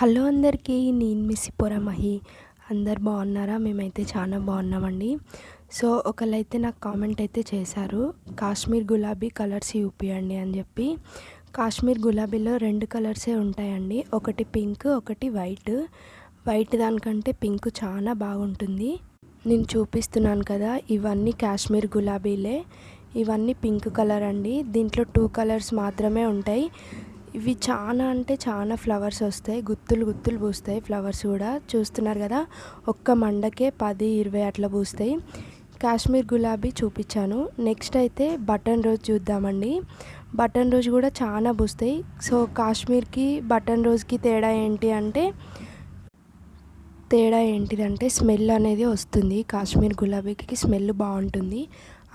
Hello అందరికీ, నేను మీ సిపోరా మహి. అందరు బాగున్నారా? మేమైతే చాలా బాగున్నామండి. సో ఒకళ్ళైతే నాకు కామెంట్ అయితే చేశారు, కాశ్మీర్ గులాబీ కలర్స్ చూపియండి అని చెప్పి. కాశ్మీర్ గులాబీలో 2 కలర్సే ఉంటాయండి, ఒకటి పింక్ ఒకటి వైట్. వైట్ దానికంటే పింక్ చాలా బాగుంటుంది. నేను చూపిస్తున్నాను కదా, ఇవన్నీ కాశ్మీర్ గులాబీలే. ఇవన్నీ పింక్ కలర్ అండి. దీంట్లో 2 కలర్స్ మాత్రమే ఉంటాయి. ఇవి చాలా అంటే చాలా ఫ్లవర్స్ వస్తాయి, గుత్తులు గుత్తులు పూస్తాయి. ఫ్లవర్స్ కూడా చూస్తున్నారు కదా, ఒక్క మండకే 10-20 అట్లా పూస్తాయి. కాశ్మీర్ గులాబీ చూపించాను. నెక్స్ట్ అయితే బటన్ రోజ్ చూద్దామండి. బటన్ రోజ్ కూడా చాలా పూస్తాయి. సో కాశ్మీర్కి బటన్ రోజ్కి తేడా ఏంటిదంటే స్మెల్ అనేది వస్తుంది. కాశ్మీర్ గులాబీకి స్మెల్ బాగుంటుంది.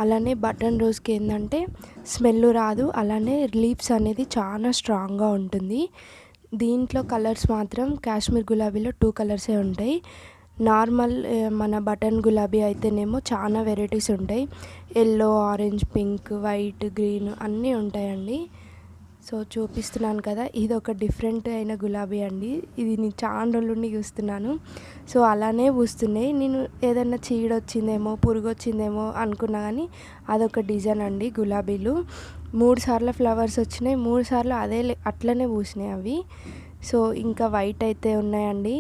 అలానే బటన్ రోజ్కి ఏంటంటే స్మెల్ రాదు. అలానే లీవ్స్ అనేది చాలా స్ట్రాంగ్గా ఉంటుంది. దీంట్లో కలర్స్ మాత్రం కాశ్మీర్ గులాబీలో 2 కలర్సే ఉంటాయి. నార్మల్ మన బటన్ గులాబీ అయితేనేమో చాలా వెరైటీస్ ఉంటాయి. Yellow, orange, pink, white, green అన్నీ ఉంటాయండి. సో చూపిస్తున్నాను కదా, ఇది ఒక డిఫరెంట్ అయిన గులాబీ అండి. ఇది నేను చాలా రోజుల నుండి చూస్తున్నాను. సో అలానే పూస్తున్నాయి. నేను ఏదైనా చీడ వచ్చిందేమో, పురుగు వచ్చిందేమో అనుకున్నా, కానీ అదొక డిజైన్ అండి. గులాబీలు 3 సార్లు ఫ్లవర్స్ వచ్చినాయి, 3 సార్లు అట్లనే పూసినాయి అవి. సో ఇంకా వైట్ అయితే ఉన్నాయండి.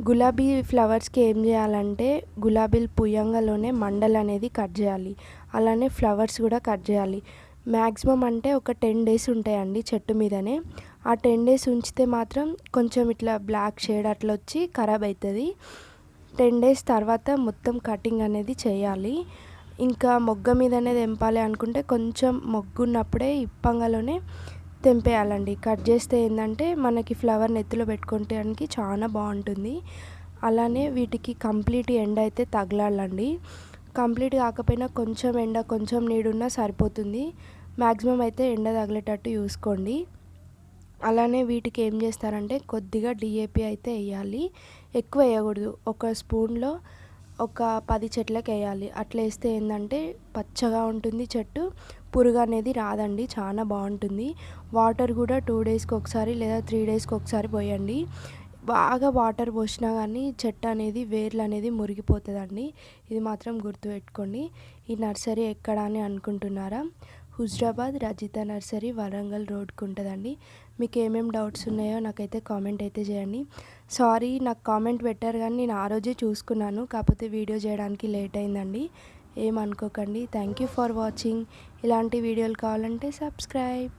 గులాబీ ఫ్లవర్స్కి ఏం చేయాలంటే, గులాబీలు పుయ్యంగాలోనే మండలు అనేది కట్ చేయాలి. అలానే ఫ్లవర్స్ కూడా కట్ చేయాలి. మ్యాక్సిమం అంటే ఒక 10 డేస్ ఉంటాయండి చెట్టు మీదనే. ఆ 10 డేస్ ఉంచితే మాత్రం కొంచెం ఇట్లా బ్లాక్ షేడ్ అట్లా వచ్చి ఖరాబ్ అవుతుంది. 10 డేస్ తర్వాత మొత్తం కటింగ్ అనేది చేయాలి. ఇంకా మొగ్గ మీదనే తెంపాలి అనుకుంటే కొంచెం మొగ్గు ఉన్నప్పుడే ఇప్పంగాలోనే తెంపేయాలండి. కట్ చేస్తే ఏంటంటే మనకి ఫ్లవర్ నెత్తిలో పెట్టుకోవడానికి చాలా బాగుంటుంది. అలానే వీటికి కంప్లీట్ ఎండ అయితే తగలాలండి. కంప్లీట్ కాకపోయినా కొంచెం ఎండ, కొంచెం నీడున్నా సరిపోతుంది. మ్యాక్సిమం అయితే ఎండ తగిలేటట్టు చూసుకోండి. అలానే వీటికి ఏం చేస్తారంటే కొద్దిగా డిఏపి అయితే వేయాలి. ఎక్కువ వేయకూడదు. ఒక స్పూన్లో ఒక 10 చెట్లకు వేయాలి. అట్లా వేస్తే ఏంటంటే పచ్చగా ఉంటుంది చెట్టు, పురుగు అనేది రాదండి, చాలా బాగుంటుంది. వాటర్ కూడా 2 డేస్కి ఒకసారి లేదా 3 డేస్కి ఒకసారి పోయండి. బాగా వాటర్ పోసినా కానీ చెట్టు అనేది, వేర్లు అనేది మురిగిపోతుందండి. ఇది మాత్రం గుర్తుపెట్టుకోండి. ఈ నర్సరీ ఎక్కడ అని అనుకుంటున్నారా? హుజరాబాద్ రజిత నర్సరీ, వరంగల్ రోడ్కి ఉంటుందండి. మీకు ఏమేమి డౌట్స్ ఉన్నాయో నాకైతే కామెంట్ అయితే చేయండి. సారీ, నాకు కామెంట్ పెట్టారు కానీ నేను ఆ రోజే చూసుకున్నాను, కాకపోతే వీడియో చేయడానికి లేట్ అయిందండి. ఏమనుకోకండి. Thank you for watching. ఇలాంటి వీడియోలు కావాలంటే సబ్స్క్రైబ్.